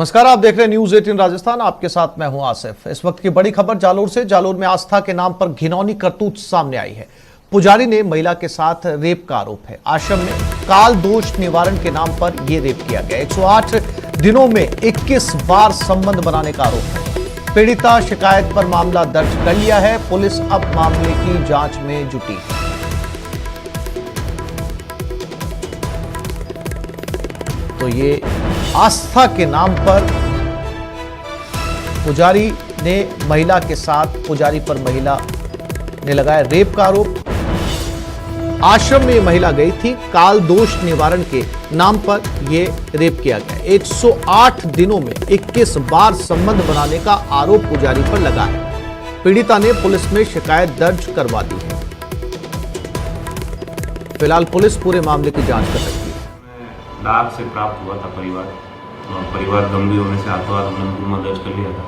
नमस्कार, आप देख रहे हैं न्यूज 18 राजस्थान। आपके साथ मैं हूं आसिफ। इस वक्त की बड़ी खबर जालोर से। जालोर में आस्था के नाम पर घिनौनी करतूत सामने आई है। पुजारी ने महिला के साथ रेप का आरोप है। आश्रम में काल दोष निवारण के नाम पर यह रेप किया गया। 108 दिनों में 21 बार संबंध बनाने का आरोप है। पीड़िता शिकायत पर मामला दर्ज कर लिया है। पुलिस अब मामले की जांच में जुटी है। तो ये आस्था के नाम पर पुजारी ने महिला के साथ, पुजारी पर महिला ने लगाया रेप का आरोप। आश्रम में महिला गई थी, काल दोष निवारण के नाम पर यह रेप किया गया। 108 दिनों में 21 बार संबंध बनाने का आरोप पुजारी पर लगा है। पीड़िता ने पुलिस में शिकायत दर्ज करवा दी है। फिलहाल पुलिस पूरे मामले की जांच कर रही है। डाक से प्राप्त हुआ था परिवार गंभीर होने से हाथों हाथ मुकदमा दर्ज कर लिया था।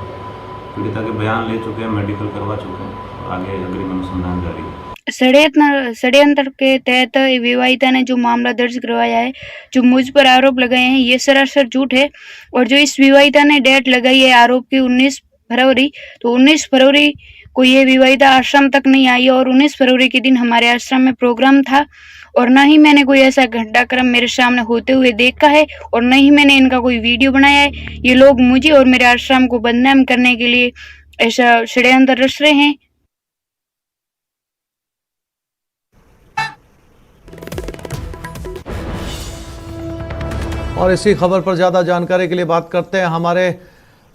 पीड़िता के बयान ले चुके हैं, मेडिकल करवा चुके हैं, आगे अग्रिम अनुसंधान जारी है। षड्यंत्र के तहत विवाहिता ने जो मामला दर्ज करवाया है, जो मुझ पर आरोप लगाए हैं, ये सरासर झूठ है। और जो इस विवाहिता ने डेट लगाई है आरोप की 19 फरवरी, तो 19 फरवरी को ये विवाहिता आश्रम तक नहीं आई और 19 फरवरी के दिन हमारे आश्रम में प्रोग्राम था और न ही मैंने कोई ऐसा घटनाक्रम मेरे सामने होते हुए देखा है और न ही मैंने इनका कोई वीडियो बनाया है। ये लोग मुझे और मेरे आश्रम को बदनाम करने के लिए ऐसा षड्यंत्र रच रहे हैं। और इसी खबर पर ज्यादा जानकारी के लिए बात करते हैं हमारे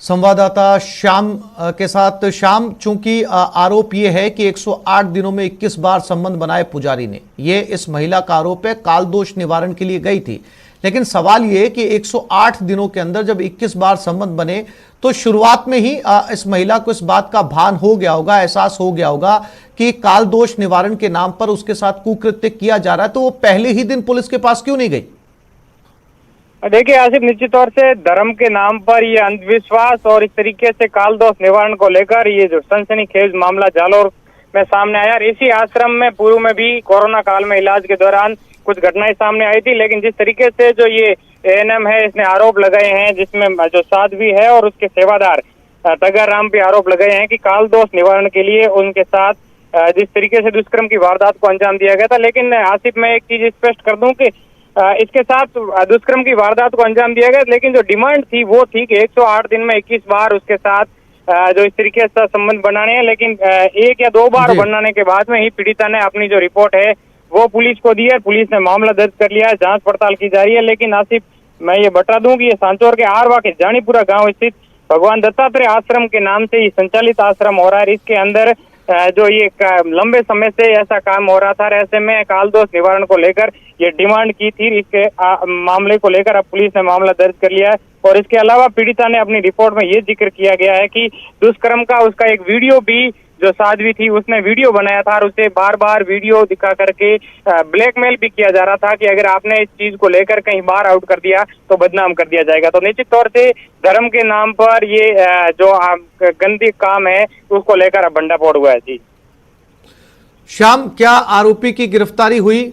संवाददाता श्याम के साथ। श्याम, चूंकि आरोप ये है कि 108 दिनों में 21 बार संबंध बनाए पुजारी ने, ये इस महिला का आरोप है, काल दोष निवारण के लिए गई थी। लेकिन सवाल ये है कि 108 दिनों के अंदर जब 21 बार संबंध बने तो शुरुआत में ही इस महिला को इस बात का भान हो गया होगा, एहसास हो गया होगा कि काल दोष निवारण के नाम पर उसके साथ कुकृत्य किया जा रहा है, तो वो पहले ही दिन पुलिस के पास क्यों नहीं गई? देखिए आसिफ, निश्चित तौर से धर्म के नाम पर ये अंधविश्वास और इस तरीके से काल दोष निवारण को लेकर ये जो सनसनीखेज मामला जालोर में सामने आया। इसी आश्रम में पूर्व में भी कोरोना काल में इलाज के दौरान कुछ घटनाएं सामने आई थी, लेकिन जिस तरीके से जो ये एएनएम है इसने आरोप लगाए हैं, जिसमें जो साध्वी है और उसके सेवादार तगर राम पे आरोप लगाए हैं कि काल दोष निवारण के लिए उनके साथ जिस तरीके से दुष्कर्म की वारदात को अंजाम दिया गया था। लेकिन आसिफ, मैं एक चीज स्पष्ट कर दूं कि इसके साथ दुष्कर्म की वारदात को अंजाम दिया गया, लेकिन जो डिमांड थी वो थी कि 108 दिन में 21 बार उसके साथ जो इस तरीके से संबंध बनाने हैं। लेकिन एक या दो बार बनाने के बाद में ही पीड़िता ने अपनी जो रिपोर्ट है वो पुलिस को दी है। पुलिस ने मामला दर्ज कर लिया है, जांच पड़ताल की जा रही है। लेकिन आसिफ, मैं ये बता दूं कि ये सांचौर के आरवा के जानीपुरा गांव स्थित भगवान दत्तात्रेय आश्रम के नाम से ये संचालित आश्रम हो रहा है। इसके अंदर जो ये लंबे समय से ऐसा काम हो रहा था, ऐसे में काल दोष निवारण को लेकर ये डिमांड की थी। इसके मामले को लेकर अब पुलिस ने मामला दर्ज कर लिया है। और इसके अलावा पीड़िता ने अपनी रिपोर्ट में ये जिक्र किया गया है कि दुष्कर्म का उसका एक वीडियो भी, जो साध्वी थी उसने वीडियो बनाया था और उसे बार बार वीडियो दिखा करके ब्लैकमेल भी किया जा रहा था कि अगर आपने इस चीज को लेकर कहीं बार आउट कर दिया तो बदनाम कर दिया जाएगा। तो निश्चित तौर से धर्म के नाम पर ये जो गंदी काम है उसको लेकर अब भंडाफोड़ हुआ है। जी श्याम, क्या आरोपी की गिरफ्तारी हुई?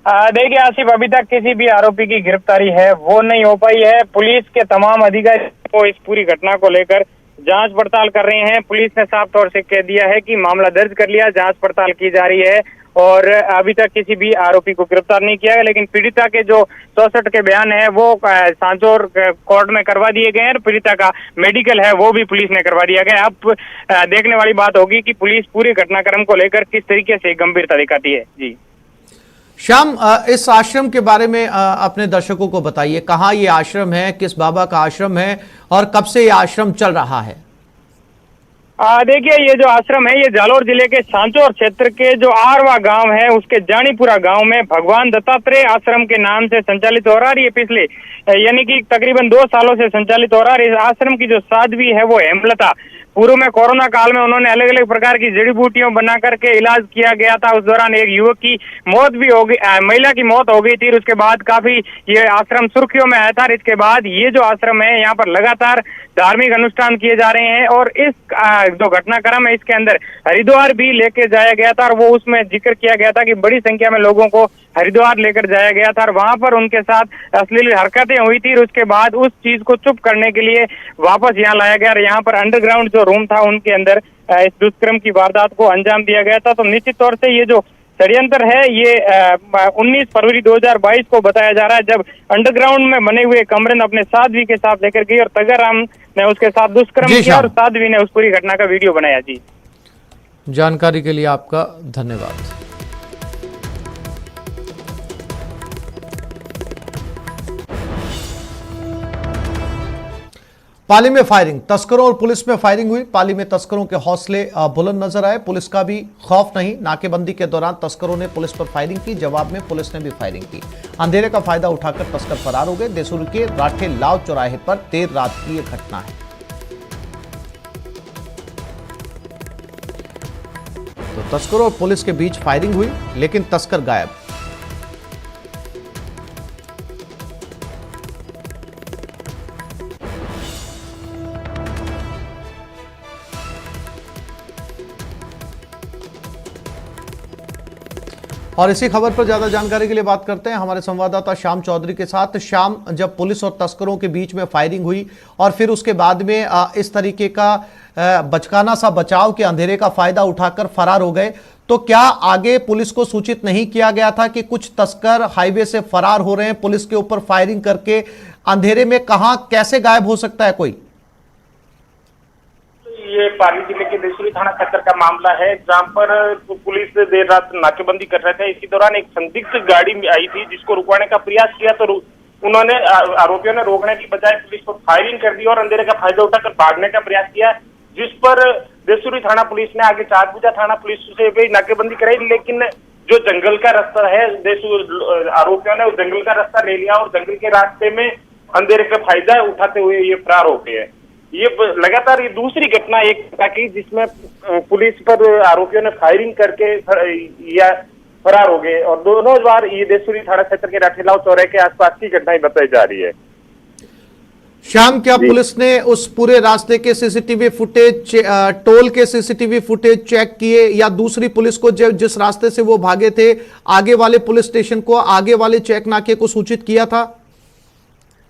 देखिए आसिफ, अभी तक किसी भी आरोपी की गिरफ्तारी है वो नहीं हो पाई है। पुलिस के तमाम अधिकारी को इस पूरी घटना को लेकर जांच पड़ताल कर रहे हैं। पुलिस ने साफ तौर से कह दिया है कि मामला दर्ज कर लिया, जांच पड़ताल की जा रही है और अभी तक किसी भी आरोपी को गिरफ्तार नहीं किया है। लेकिन पीड़िता के जो 64 के बयान है वो सांचौर कोर्ट में करवा दिए गए हैं। पीड़िता का मेडिकल है वो भी पुलिस ने करवा दिया गया। अब देखने वाली बात होगी कि पुलिस पूरे घटनाक्रम को लेकर किस तरीके से गंभीरता दिखाती है। जी श्याम, इस आश्रम के बारे में अपने दर्शकों को बताइए। कहाँ ये आश्रम है, किस बाबा का आश्रम है और कब से ये आश्रम चल रहा है? देखिए, ये जो आश्रम है ये जालोर जिले के सांचौर क्षेत्र के जो आरवा गांव है उसके जानीपुरा गांव में भगवान दत्तात्रेय आश्रम के नाम से संचालित हो रहा है। ये पिछले यानी कि तकरीबन 2 सालों से संचालित हो रहा है। इस आश्रम की जो साध्वी है वो हेमलता, पूर्व में कोरोना काल में उन्होंने अलग अलग प्रकार की जड़ी बूटियों बना करके इलाज किया गया था। उस दौरान एक युवक की मौत भी हो गई, महिला की मौत हो गई थी। उसके बाद काफी ये आश्रम सुर्खियों में आया था। इसके बाद ये जो आश्रम है यहाँ पर लगातार धार्मिक अनुष्ठान किए जा रहे हैं और इस जो घटनाक्रम है इसके अंदर हरिद्वार भी लेके जाया गया था और वो उसमें जिक्र किया गया था कि बड़ी संख्या में लोगों को हरिद्वार लेकर जाया गया था और वहां पर उनके साथ अश्लील हरकतें हुई थी। और उसके बाद उस चीज को चुप करने के लिए वापस यहाँ लाया गया और यहाँ पर अंडरग्राउंड जो रूम था उनके अंदर इस दुष्कर्म की वारदात को अंजाम दिया गया था। तो निश्चित तौर से ये जो षड्यंत्र है ये 19 फरवरी 2022 को बताया जा रहा है, जब अंडरग्राउंड में बने हुए कमरे अपने साध्वी के साथ लेकर गई और तगरराम ने उसके साथ दुष्कर्म किया और साध्वी ने उस पूरी घटना का वीडियो बनाया। जी, जानकारी के लिए आपका धन्यवाद। पाली में फायरिंग, तस्करों और पुलिस में फायरिंग हुई। पाली में तस्करों के हौसले बुलंद नजर आए, पुलिस का भी खौफ नहीं। नाकेबंदी के दौरान तस्करों ने पुलिस पर फायरिंग की, जवाब में पुलिस ने भी फायरिंग की। अंधेरे का फायदा उठाकर तस्कर फरार हो गए। देसूरी के राठे लाव चौराहे पर देर रात की यह घटना है। तो तस्करों और पुलिस के बीच फायरिंग हुई, लेकिन तस्कर गायब। और इसी खबर पर ज्यादा जानकारी के लिए बात करते हैं हमारे संवाददाता श्याम चौधरी के साथ। श्याम, जब पुलिस और तस्करों के बीच में फायरिंग हुई और फिर उसके बाद में इस तरीके का बचकाना सा बचाव के अंधेरे का फायदा उठाकर फरार हो गए, तो क्या आगे पुलिस को सूचित नहीं किया गया था कि कुछ तस्कर हाईवे से फरार हो रहे हैं? पुलिस के ऊपर फायरिंग करके अंधेरे में कहां कैसे गायब हो सकता है कोई? ये पाली जिले के देसूरी थाना क्षेत्र का मामला है, जहां पर पुलिस देर रात नाकेबंदी कर रहे थे। इसी दौरान एक संदिग्ध गाड़ी आई थी जिसको रुकवाने का प्रयास किया, तो उन्होंने आरोपियों ने रोकने की बजाय पुलिस पर फायरिंग कर दी और अंधेरे का फायदा उठाकर भागने का प्रयास किया, जिस पर देसूरी थाना पुलिस ने आगे चारभुजा थाना पुलिस से भी नाकेबंदी कराई। लेकिन जो जंगल का रास्ता है, आरोपियों ने उस जंगल का रास्ता ले लिया और जंगल के रास्ते में अंधेरे का फायदा उठाते हुए ये फरार हो गए। ये लगातार ये दूसरी घटना एक की जिसमें पुलिस पर आरोपियों ने फायरिंग करके या फरार हो गए और दोनों बार ये देसूरी थाना क्षेत्र के राठेलाव चौराहे के आसपास की घटनाएं बताई जा रही है। श्याम, क्या पुलिस ने उस पूरे रास्ते के सीसीटीवी फुटेज, टोल के सीसीटीवी फुटेज चेक किए या दूसरी पुलिस को जिस रास्ते से वो भागे थे आगे वाले पुलिस स्टेशन को, आगे वाले चेक नाके को सूचित किया था?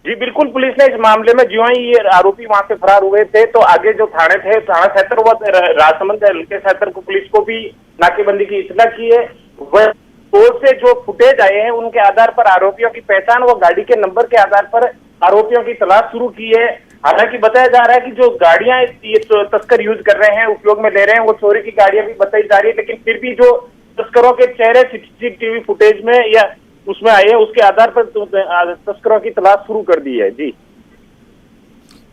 जी बिल्कुल, पुलिस ने इस मामले में जो ही ये आरोपी वहां से फरार हुए थे तो आगे जो थाने थे, थाना क्षेत्र व राजसमंद हल्के क्षेत्र को पुलिस को भी नाकेबंदी की इत्तला की है। वह टोल से जो फुटेज आए हैं उनके आधार पर आरोपियों की पहचान व गाड़ी के नंबर के आधार पर आरोपियों की तलाश शुरू की है। हालांकि बताया जा रहा है कि जो गाड़ियां ये तस्कर यूज कर रहे हैं, उपयोग में ले रहे हैं, वो चोरी की गाड़ियां भी बताई जा रही है। लेकिन फिर भी जो तस्करों के चेहरे सीसीटीवी फुटेज में या उसमें आए हैं, उसके आधार पर तस्करों की तलाश शुरू कर दी है। जी,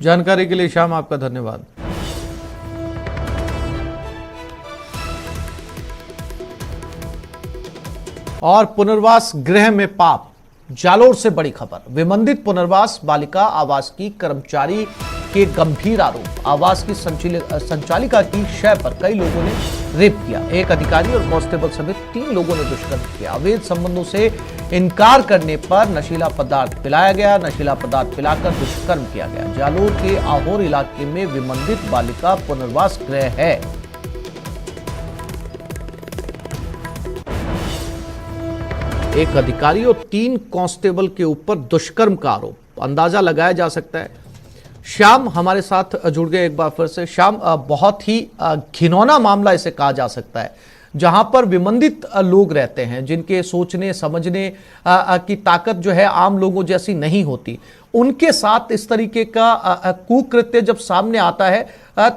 जानकारी के लिए श्याम आपका धन्यवाद। और पुनर्वास गृह में पाप, जालोर से बड़ी खबर। विमंदित पुनर्वास बालिका आवास की कर्मचारी के गंभीर आरोप। आवास की संचालिका की शय पर कई लोगों ने रेप किया। एक अधिकारी और कांस्टेबल समेत 3 लोगों ने दुष्कर्म किया। अवैध संबंधों से इनकार करने पर नशीला पदार्थ पिलाया गया। नशीला पदार्थ पिलाकर दुष्कर्म किया गया। जालोर के आहोर इलाके में विमंदित बालिका पुनर्वास गृह है। एक अधिकारी और 3 कांस्टेबल के ऊपर दुष्कर्म का आरोप। अंदाजा लगाया जा सकता है। श्याम हमारे साथ जुड़ गए एक बार फिर से। श्याम, बहुत ही घिनौना मामला इसे कहा जा सकता है, जहां पर विमंदित लोग रहते हैं, जिनके सोचने समझने की ताकत जो है आम लोगों जैसी नहीं होती। उनके साथ इस तरीके का कुकृत्य जब सामने आता है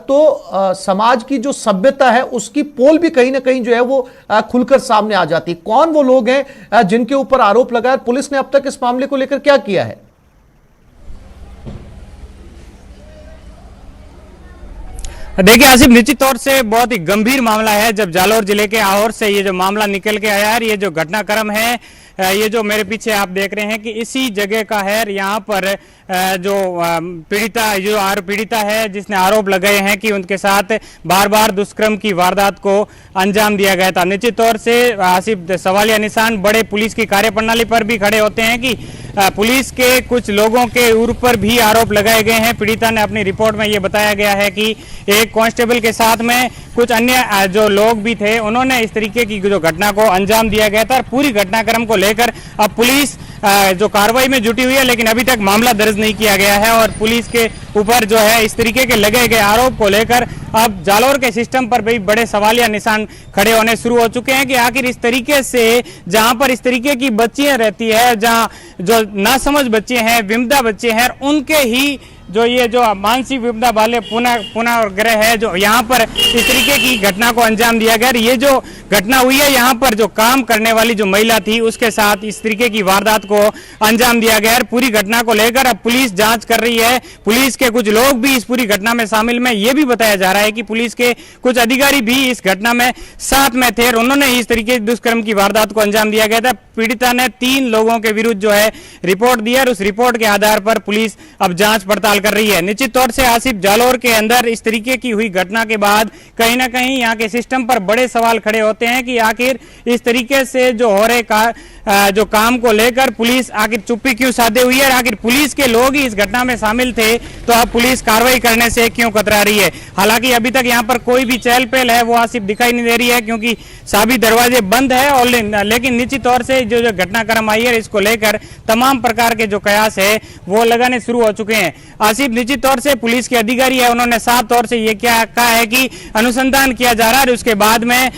तो समाज की जो सभ्यता है उसकी पोल भी कहीं ना कहीं जो है वो खुलकर सामने आ जाती है। कौन वो लोग हैं जिनके ऊपर आरोप लगाया? पुलिस ने अब तक इस मामले को लेकर क्या किया है? देखिए आसिफ, निश्चित तौर से बहुत ही गंभीर मामला है। जब जालोर जिले के आहोर से ये जो मामला निकल के आया है, ये जो घटनाक्रम है ये जो मेरे पीछे आप देख रहे हैं कि इसी जगह का है। यहाँ पर जो पीड़िता है जिसने आरोप लगाए हैं कि उनके साथ बार बार दुष्कर्म की वारदात को अंजाम दिया गया था। निश्चित तौर से आसिफ सवालिया निशान बड़े पुलिस की कार्यप्रणाली पर भी खड़े होते हैं कि पुलिस के कुछ लोगों के ऊपर भी आरोप लगाए गए हैं। पीड़िता ने अपनी रिपोर्ट में ये बताया गया है कि एक कांस्टेबल के साथ में कुछ अन्य जो लोग भी थे, उन्होंने इस तरीके की जो घटना को अंजाम दिया गया था। और पूरी घटनाक्रम को लेकर अब पुलिस जो कार्रवाई में जुटी हुई है, लेकिन अभी तक मामला दर्ज नहीं किया गया है। और पुलिस के ऊपर जो है इस तरीके के लगे गए आरोप को लेकर अब जालोर के सिस्टम पर भी बड़े सवालिया निशान खड़े होने शुरू हो चुके हैं कि आखिर इस तरीके से जहां पर इस तरीके की बच्चियां रहती है, जहां जो नासमझ बच्चे हैं, विमदा बच्चे हैं, उनके ही जो ये जो मानसिक विपदा वाले पुनः ग्रह है, जो यहाँ पर इस तरीके की घटना को अंजाम दिया गया। ये जो घटना हुई है, यहाँ पर जो काम करने वाली जो महिला थी उसके साथ इस तरीके की वारदात को अंजाम दिया गया। पूरी घटना को लेकर अब पुलिस जांच कर रही है। पुलिस के कुछ लोग भी इस पूरी घटना में शामिल में, ये भी बताया जा रहा है कि पुलिस के कुछ अधिकारी भी इस घटना में साथ में थे और उन्होंने इस तरीके दुष्कर्म की वारदात को अंजाम दिया गया था। पीड़िता ने 3 लोगों के विरुद्ध जो है रिपोर्ट दी और उस रिपोर्ट के आधार पर पुलिस अब जांच पड़ताल कर रही है। निश्चित तौर से आसिफ, जालोर के अंदर इस तरीके की हुई घटना के बाद कहीं ना कहीं यहाँ के सिस्टम पर बड़े सवाल खड़े होते हैं कि आखिर इस तरीके से जो हो रहे जो काम को लेकर पुलिस आखिर चुप्पी क्यों साधे हुई है। आखिर पुलिस के लोग ही इस घटना में शामिल थे तो अब पुलिस कार्रवाई करने से क्यों कतरा रही है। हालांकि अभी तक यहाँ पर कोई भी चहल पहल है वो आसिफ दिखाई नहीं दे रही है, क्योंकि सभी दरवाजे बंद है। और लेकिन निश्चित तौर से जो घटनाक्रम आई है, इसको लेकर तमाम प्रकार के जो कयास है वो लगाने शुरू हो चुके हैं। आसिफ, निश्चित तौर से पुलिस के अधिकारी है, उन्होंने साफ तौर से ये क्या कहा है कि अनुसंधान किया जा रहा है और उसके बाद में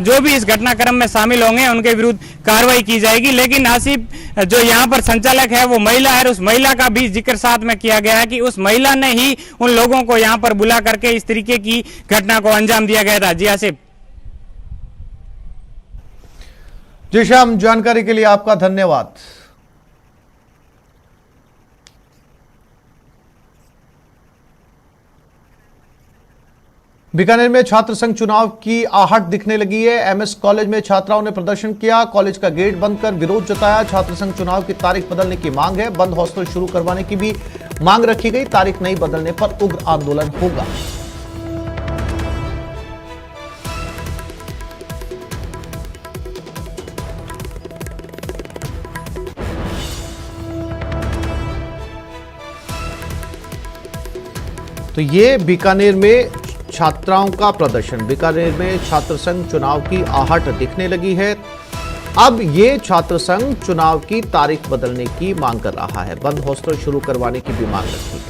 जो भी इस घटनाक्रम में शामिल होंगे उनके विरुद्ध कार्रवाई की जाएगी। लेकिन आसिफ, जो यहाँ पर संचालक है वो महिला है, उस महिला का भी जिक्र साथ में किया गया है कि उस महिला ने ही उन लोगों को यहाँ पर बुला करके इस तरीके की घटना को अंजाम दिया गया था। जी आसिफ। जी श्याम, जानकारी के लिए आपका धन्यवाद। बीकानेर में छात्र संघ चुनाव की आहट दिखने लगी है। एमएस कॉलेज में छात्राओं ने प्रदर्शन किया, कॉलेज का गेट बंद कर विरोध जताया। छात्र संघ चुनाव की तारीख बदलने की मांग है, बंद हॉस्टल शुरू करवाने की भी मांग रखी गई। तारीख नहीं बदलने पर उग्र आंदोलन होगा। तो ये बीकानेर में छात्राओं का प्रदर्शन, बीकानेर में छात्र संघ चुनाव की आहट दिखने लगी है। अब ये छात्र संघ चुनाव की तारीख बदलने की मांग कर रहा है, बंद हॉस्टल शुरू करवाने की भी मांग रखी है।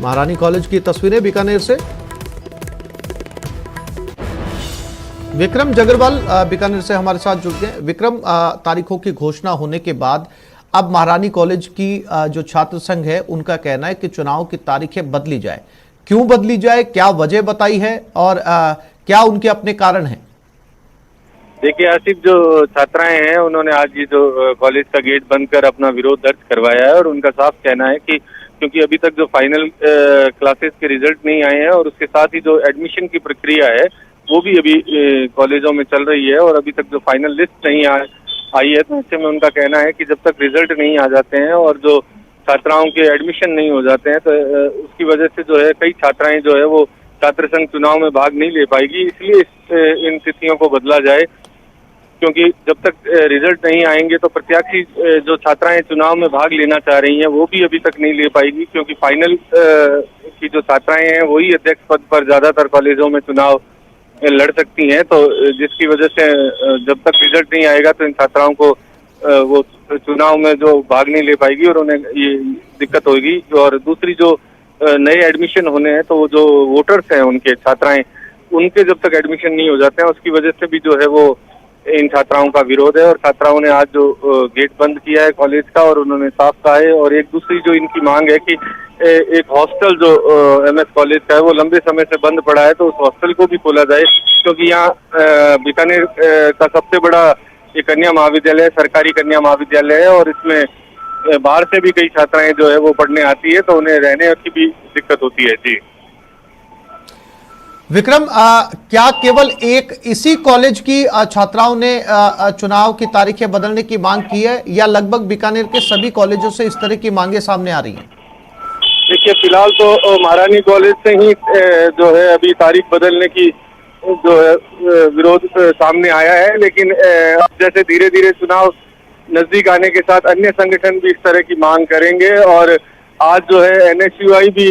महारानी कॉलेज की तस्वीरें बीकानेर से। विक्रम जगरवाल बीकानेर से हमारे साथ जुड़ गए। विक्रम, तारीखों की घोषणा होने के बाद अब महारानी कॉलेज की जो छात्र संघ है उनका कहना है कि चुनाव की तारीखें बदली जाए। क्यों बदली जाए, क्या वजह बताई है और क्या उनके अपने कारण हैं? देखिए आसिफ, जो छात्राएं हैं उन्होंने आज ये जो कॉलेज का गेट बंद कर अपना विरोध दर्ज करवाया है और उनका साफ कहना है कि क्योंकि अभी तक जो फाइनल क्लासेस के रिजल्ट नहीं आए हैं और उसके साथ ही जो एडमिशन की प्रक्रिया है वो भी अभी कॉलेजों में चल रही है और अभी तक जो फाइनल लिस्ट नहीं आई है, तो ऐसे में उनका कहना है कि जब तक रिजल्ट नहीं आ जाते हैं और जो छात्राओं के एडमिशन नहीं हो जाते हैं तो उसकी वजह से जो है कई छात्राएं जो है वो छात्र संघ चुनाव में भाग नहीं ले पाएगी। इसलिए इन तिथियों को बदला जाए, क्योंकि जब तक रिजल्ट नहीं आएंगे तो प्रत्याशी जो छात्राएं चुनाव में भाग लेना चाह रही हैं वो भी अभी तक नहीं ले पाएगी, क्योंकि फाइनल की जो छात्राएं हैं वही अध्यक्ष पद पर ज्यादातर कॉलेजों में चुनाव लड़ सकती हैं। तो जिसकी वजह से जब तक रिजल्ट नहीं आएगा तो इन छात्राओं को वो चुनाव में जो भाग नहीं ले पाएगी और उन्हें ये दिक्कत होगी। और दूसरी जो नए एडमिशन होने हैं तो वो जो वोटर्स हैं उनके छात्राएं, उनके जब तक एडमिशन नहीं हो जाते हैं उसकी वजह से भी जो है वो इन छात्राओं का विरोध है। और छात्राओं ने आज जो गेट बंद किया है कॉलेज का और उन्होंने साफ कहा है। और एक दूसरी जो इनकी मांग है कि एक हॉस्टल जो एमएस कॉलेज का है वो लंबे समय से बंद पड़ा है, तो उस हॉस्टल को भी खोला जाए, क्योंकि यहाँ बीकानेर का सबसे बड़ा एक कन्या महाविद्यालय, सरकारी कन्या महाविद्यालय है और इसमें बाहर से भी कई छात्राएं जो है वो पढ़ने आती है, तो उन्हें रहने की भी दिक्कत होती है। जी विक्रम, क्या केवल एक इसी कॉलेज की छात्राओं ने चुनाव की तारीखें बदलने की मांग की है या लगभग बीकानेर के सभी कॉलेजों से इस तरह की मांगे सामने आ रही हैं? देखिए, फिलहाल तो महारानी कॉलेज से ही जो है अभी तारीख बदलने की जो है विरोध सामने आया है, लेकिन अब जैसे धीरे धीरे चुनाव नजदीक आने के साथ अन्य संगठन भी इस तरह की मांग करेंगे। और आज जो है NSUI भी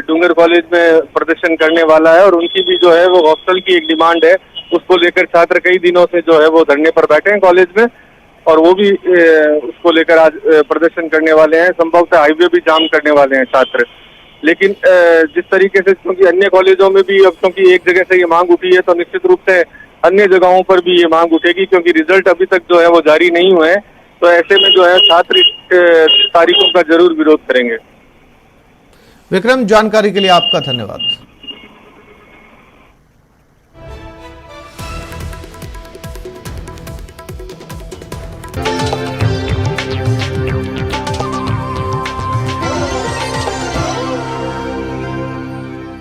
डूंगर कॉलेज में प्रदर्शन करने वाला है और उनकी भी जो है वो हॉस्टल की एक डिमांड है, उसको लेकर छात्र कई दिनों से जो है वो धरने पर बैठे हैं कॉलेज में और वो भी उसको लेकर आज प्रदर्शन करने वाले हैं। संभवतः हाईवे भी जाम करने वाले हैं छात्र। लेकिन जिस तरीके से क्योंकि अन्य कॉलेजों में भी अब क्योंकि एक जगह से ये मांग उठी है तो निश्चित रूप से अन्य जगहों पर भी ये मांग उठेगी, क्योंकि रिजल्ट अभी तक जो है वो जारी नहीं हुए हैं। तो ऐसे में जो है छात्र तारीखों का जरूर विरोध करेंगे। विक्रम, जानकारी के लिए आपका धन्यवाद।